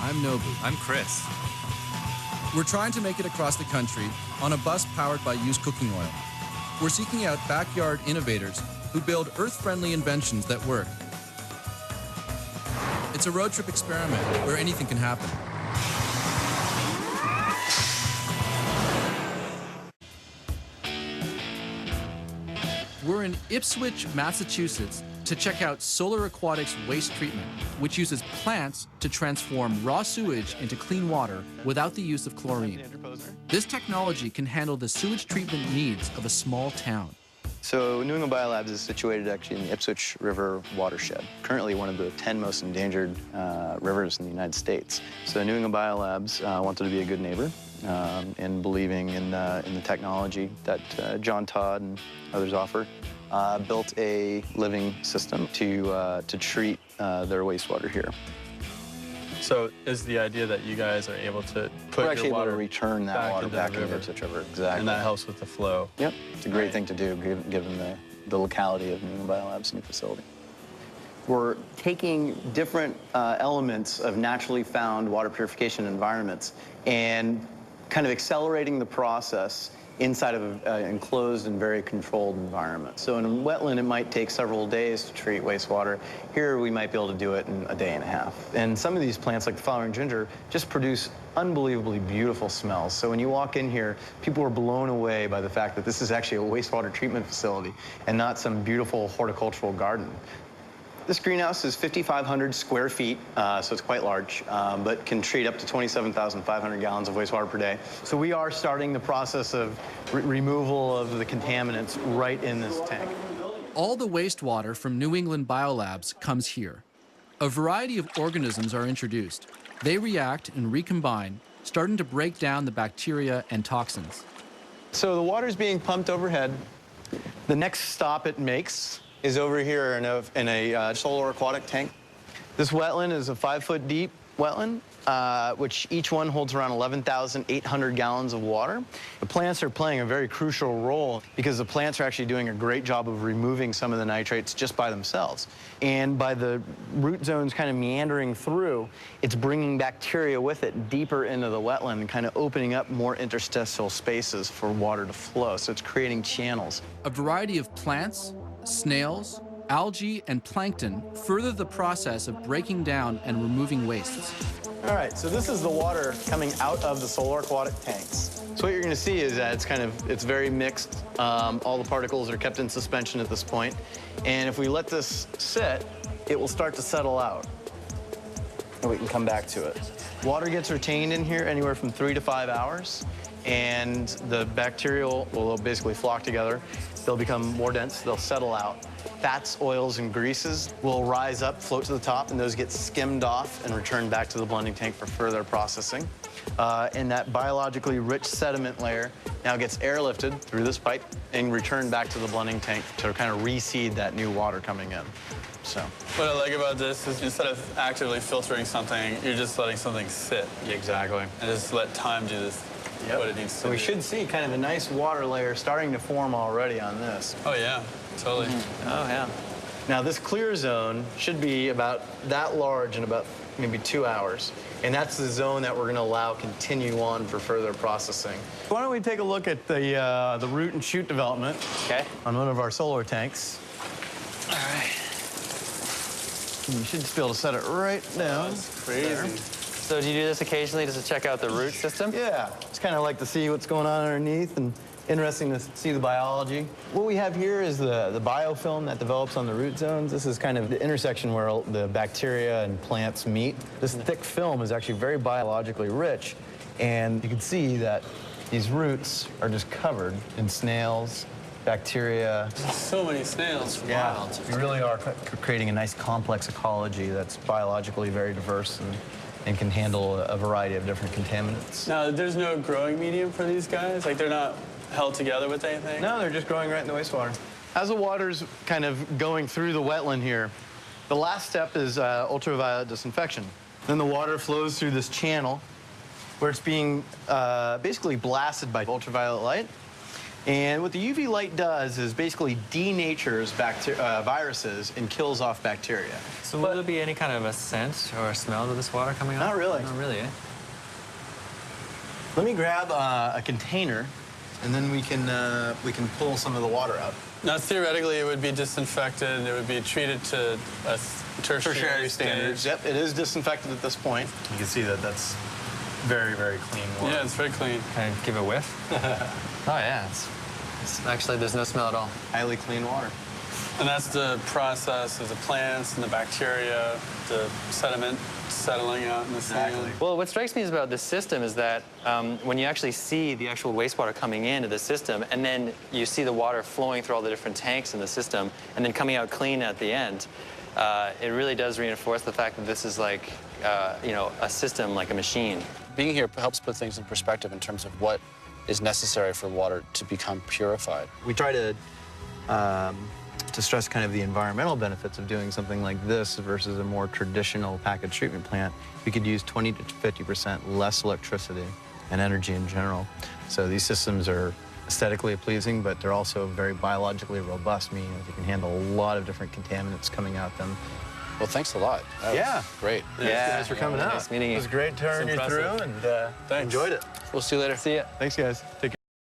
I'm Nobu. I'm Chris. We're trying to make it across the country on a bus powered by used cooking oil. We're seeking out backyard innovators who build earth-friendly inventions that work. It's a road trip experiment where anything can happen. We're in Ipswich, Massachusetts to check out Solar Aquatics waste treatment, which uses plants to transform raw sewage into clean water without the use of chlorine. This technology can handle the sewage treatment needs of a small town. So New England Biolabs is situated actually in the Ipswich River watershed, currently one of the 10 most endangered rivers in the United States. So New England Biolabs wanted to be a good neighbor and believing in the technology that John Todd and others offer, built a living system to treat their wastewater here. So is the idea that you guys are able to put We're actually your water able to return that water back into the river. Ipswich River, exactly. And that helps with the flow. Yep, it's a great thing to do given the locality of New England Biolabs' new facility. We're taking different elements of naturally found water purification environments and kind of accelerating the process inside of an enclosed and very controlled environment. So in a wetland, it might take several days to treat wastewater. Here, we might be able to do it in a day and a half. And some of these plants, like the flowering ginger, just produce unbelievably beautiful smells. So when you walk in here, people are blown away by the fact that this is actually a wastewater treatment facility and not some beautiful horticultural garden. This greenhouse is 5,500 square feet, so it's quite large, but can treat up to 27,500 gallons of wastewater per day. So we are starting the process of removal of the contaminants right in this tank. All the wastewater from New England Biolabs comes here. A variety of organisms are introduced. They react and recombine, starting to break down the bacteria and toxins. So the water's being pumped overhead. The next stop it makes is over here in a solar aquatic tank. This wetland is a 5-foot deep wetland, which each one holds around 11,800 gallons of water. The plants are playing a very crucial role because the plants are actually doing a great job of removing some of the nitrates just by themselves. And by the root zones kind of meandering through, it's bringing bacteria with it deeper into the wetland and kind of opening up more interstitial spaces for water to flow. So it's creating channels. A variety of plants, snails, algae, and plankton further the process of breaking down and removing wastes. All right, so this is the water coming out of the solar aquatic tanks. So what you're gonna see is that it's very mixed. All the particles are kept in suspension at this point. And if we let this sit, it will start to settle out. And we can come back to it. Water gets retained in here anywhere from 3 to 5 hours. And the bacteria will basically flock together. They'll become more dense, they'll settle out. Fats, oils, and greases will rise up, float to the top, and those get skimmed off and returned back to the blending tank for further processing. And that biologically rich sediment layer now gets airlifted through this pipe and returned back to the blending tank to kind of reseed that new water coming in. So What I like about this is instead of actively filtering something, you're just letting something sit. exactly. And just let time do this. Yep. What it needs to So we do. should see kind of a nice water layer starting to form already on this. Oh, yeah, totally. Oh, yeah. Now, this clear zone should be about that large in about maybe 2 hours. And that's the zone that we're going to allow continue on for further processing. Why don't we take a look at the root and shoot development on one of our solar tanks. All right. And you should just be able to set it right down. That's crazy. There. So do you do this occasionally just to check out the root system? Yeah, it's kind of like to see what's going on underneath and interesting to see the biology. What we have here is the biofilm that develops on the root zones. This is kind of the intersection where the bacteria and plants meet. This thick film is actually very biologically rich, and you can see that these roots are just covered in snails, bacteria. So many snails. Yeah, Wild. we really are creating a nice complex ecology that's biologically very diverse and can handle a variety of different contaminants. Now, there's no growing medium for these guys? Like, they're not held together with anything? No, they're just growing right in the wastewater. As the water's kind of going through the wetland here, the last step is ultraviolet disinfection. Then the water flows through this channel where it's being basically blasted by ultraviolet light. And what the UV light does is basically denatures viruses and kills off bacteria. So will there be any kind of a scent or a smell to this water coming out? Not really. Not really, eh? Let me grab a container, and then we can pull some of the water out. Now, theoretically, it would be disinfected. It would be treated to a tertiary standards. Yep, it is disinfected at this point. You can see that that's very, very clean water. Yeah, it's very clean. Can I give a whiff? Oh, yeah. It's actually, there's no smell at all. Highly clean water. And that's the process of the plants and the bacteria, the sediment settling out in the sand. Well, what strikes me about this system is that when you actually see the actual wastewater coming into the system, and then you see the water flowing through all the different tanks in the system, and then coming out clean at the end, it really does reinforce the fact that this is like, you know, a system, like a machine. Being here helps put things in perspective in terms of what is necessary for water to become purified. We try to stress kind of the environmental benefits of doing something like this versus a more traditional package treatment plant. We could use 20 to 50% less electricity and energy in general. So these systems are aesthetically pleasing, but they're also very biologically robust, meaning that they can handle a lot of different contaminants coming out them. Well, thanks a lot. That was great. Thanks for coming out. Nice meeting you. It was great turning you through, and enjoyed it. We'll see you later. See ya. Thanks, guys. Take care.